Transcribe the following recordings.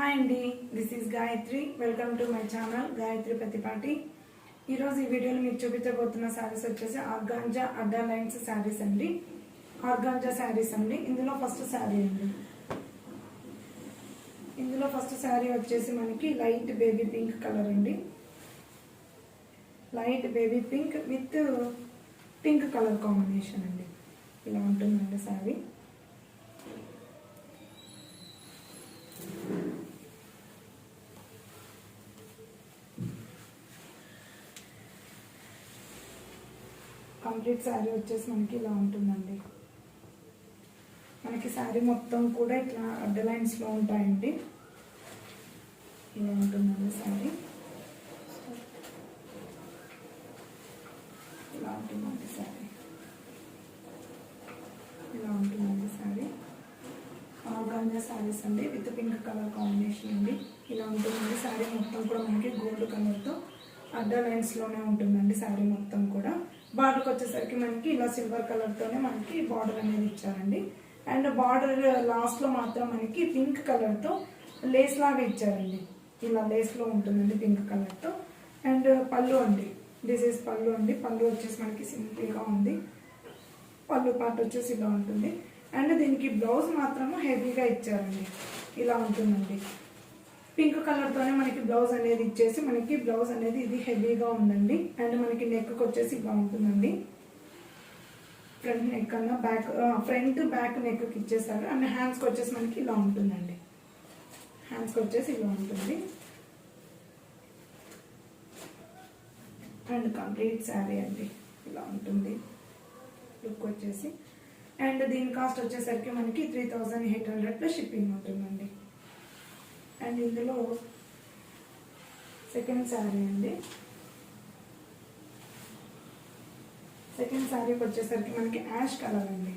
Hi అండి, this is Gayatri. Welcome to my channel Gayatri Prathipati. ఈరోజు ఈ వీడియోలో మీకు చూపించబోతున్న శారీస్ వచ్చేసి ఆర్గాంజా అడ్డా లైన్స్ శారీస్ అండి. ఆర్గాంజా శారీస్ అండి. ఇందులో ఫస్ట్ శారీ వచ్చేసి మనకి లైట్ బేబీ పింక్ కలర్ అండి. Light baby pink with pink colour combination అండి. ఇలా ఉంటుందండి శారీ. కంప్లీట్ శారీ వచ్చేసి మనకి ఇలా ఉంటుందండి. మనకి శారీ మొత్తం కూడా ఇట్లా అడ్డ లైన్స్లో ఉంటాయండి. ఇలా ఉంటుందండి శారీ. ఇలా ఉంటుందండి శారీ. ఇలా ఉంటుందండి శారీ. ఆర్గాంజా శారీస్ అండి విత్ పింక్ కలర్ కాంబినేషన్ అండి. ఇలా ఉంటుందండి శారీ మొత్తం కూడా మనకి గోల్డ్ కలర్తో అడ్డ లైన్స్లోనే ఉంటుందండి శారీ మొత్తం కూడా. బార్డర్కి వచ్చేసరికి మనకి ఇలా సిల్వర్ కలర్తోనే మనకి బార్డర్ అనేది ఇచ్చారండి. అండ్ బార్డర్ లాస్ట్లో మాత్రం మనకి పింక్ కలర్తో లేస్ లాగా ఇచ్చారండి. ఇలా లేస్లో ఉంటుందండి పింక్ కలర్తో. అండ్ పళ్ళు అండి, దిస్ ఈజ్ పళ్ళు అండి. పళ్ళు వచ్చేసి మనకి సింపుల్గా ఉంది. పళ్ళు పార్ట్ వచ్చేసి ఇలా ఉంటుంది. అండ్ దీనికి బ్లౌజ్ మాత్రము హెవీగా ఇచ్చారండి. ఇలా ఉంటుందండి. పింక్ కలర్తోనే మనకి బ్లౌజ్ అనేది ఇచ్చేసి మనకి బ్లౌజ్ అనేది ఇది హెవీగా ఉందండి. అండ్ మనకి నెక్కి వచ్చేసి ఇలా ఉంటుందండి. ఫ్రంట్ నెక్ అన్న ఫ్రంట్ బ్యాక్ నెక్కి ఇచ్చేసారు. అండ్ హ్యాండ్స్కి వచ్చేసి మనకి ఇలా ఉంటుందండి. హ్యాండ్స్కి వచ్చేసి ఇలా ఉంటుంది. అండ్ కంప్లీట్ శారీ అండి ఇలా ఉంటుంది లుక్ వచ్చేసి. అండ్ దీని కాస్ట్ వచ్చేసరికి మనకి 3800 ప్లస్ షిప్పింగ్ ఉంటుందండి. అండ్ ఇందులో సెకండ్ శారీ అండి. సెకండ్ శారీకి వచ్చేసరికి మనకి యాష్ కలర్ అండి.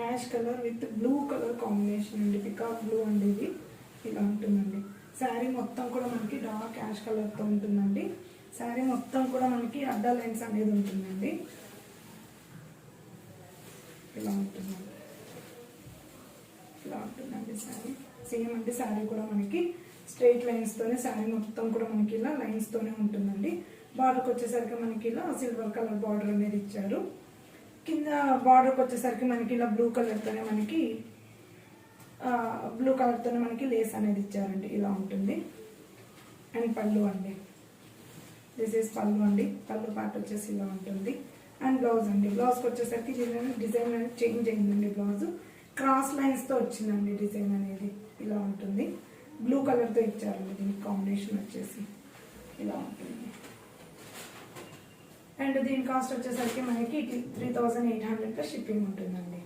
Ash colour with blue colour combination అండి. పికాక్ బ్లూ అండి ఇది. ఇలా ఉంటుందండి శారీ మొత్తం కూడా మనకి డార్క్ యాష్ కలర్తో ఉంటుందండి. శారీ మొత్తం కూడా మనకి అడ్డా లైన్స్ అనేది ఉంటుందండి. ఇలా ఉంటుందండి. ఇలా ఉంటుందండి శారీ. సేమ్ అంటే శారీ కూడా మనకి స్ట్రైట్ లైన్స్తోనే శారీ మొత్తం కూడా మనకి ఇలా లైన్స్తోనే ఉంటుందండి. బార్డర్కి వచ్చేసరికి మనకి ఇలా సిల్వర్ కలర్ బార్డర్ అనేది ఇచ్చారు. కింద బార్డర్కి వచ్చేసరికి మనకి ఇలా బ్లూ కలర్తోనే మనకి లేస్ అనేది ఇచ్చారండి. ఇలా ఉంటుంది. అండ్ పళ్ళు అండి, దిస్ ఈజ్ పళ్ళు అండి. పళ్ళు పార్ట్ వచ్చేసి ఇలా ఉంటుంది. అండ్ బ్లౌజ్ అండి. బ్లౌజ్కి వచ్చేసరికి డిజైన్ అనేది చేంజ్ అయిందండి. బ్లౌజ్ క్రాస్ లైన్స్తో వచ్చిందండి డిజైన్ అనేది. ఇలా ఉంటుంది. బ్లూ కలర్తో ఇచ్చారండి. దీనికి కాంబినేషన్ వచ్చేసి ఇలా ఉంటుంది. అండ్ దీని కాస్ట్ వచ్చేసరికి మనకి 3800 షిప్పింగ్ ఉంటుందండి.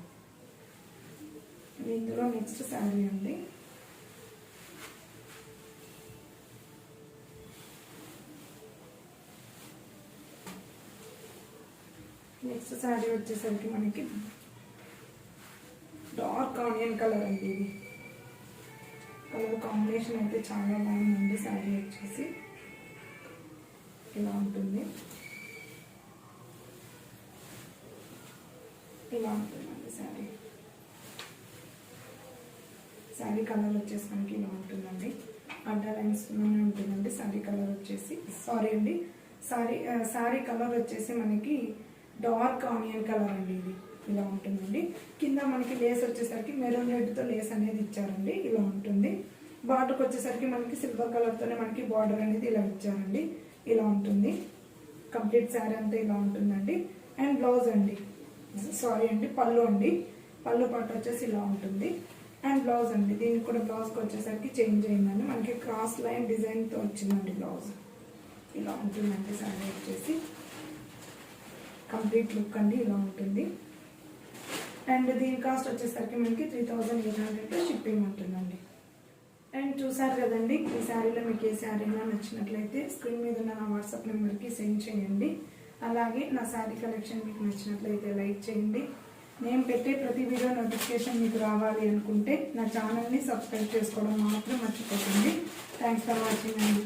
ఇందులో నెక్స్ట్ శారీ అండి. నెక్స్ట్ శారీ వచ్చేసరికి మనకి డార్క్ ఆనియన్ కలర్ అండి. ఇది కలర్ కాంబినేషన్ అయితే చాలా బాగుందండి. శారీ వచ్చేసి ఇలా ఉంటుంది. ఇలా ఉంటుందండి శారీ. శారీ కలర్ వచ్చేసి మనకి ఇలా ఉంటుందండి. అడ్డా లైన్స్లోనే ఉంటుందండి శారీ కలర్ వచ్చేసి. శారీ కలర్ వచ్చేసి మనకి డార్క్ ఆనియన్ కలర్ అండి. ఇది ఇలా ఉంటుందండి. కింద మనకి లేస్ వచ్చేసరికి మెరూన్ రెడ్తో లేస్ అనేది ఇచ్చారండి. ఇలా ఉంటుంది. బార్డర్కి వచ్చేసరికి మనకి సిల్వర్ కలర్తోనే మనకి బార్డర్ అనేది ఇలా ఇచ్చారండి. ఇలా ఉంటుంది. కంప్లీట్ శారీ అంతా ఇలా ఉంటుందండి. అండ్ బ్లౌజ్ అండి, పళ్ళు అండి. పళ్ళు పాటు వచ్చేసి ఇలా ఉంటుంది. అండ్ బ్లౌజ్ అండి. దీనికి కూడా బ్లౌజ్కి వచ్చేసరికి చేంజ్ అయిందండి. మనకి క్రాస్ లైన్ డిజైన్తో వచ్చిందండి బ్లౌజ్. ఇలా ఉంటుందండి శారీ వచ్చేసి. కంప్లీట్ లుక్ అండి ఇలా ఉంటుంది. అండ్ దీని కాస్ట్ వచ్చేసరికి మనకి 3800 షిప్పింగ్ ఉంటుందండి. అండ్ చూసారు కదండి, ఈ శారీలో మీకు ఏ శారీనా నచ్చినట్లయితే స్క్రీన్ మీద ఉన్న నా వాట్సాప్ నెంబర్కి సెండ్ చేయండి. అలాగే నా శారీ కలెక్షన్ మీకు నచ్చినట్లయితే లైక్ చేయండి. నేను పెట్టే ప్రతి వీడియో నోటిఫికేషన్ మీకు రావాలి అనుకుంటే నా ఛానల్ని సబ్స్క్రైబ్ చేసుకోవడం మాత్రం మర్చిపోకండి. థ్యాంక్స్ ఫర్ వాచింగ్ అండి.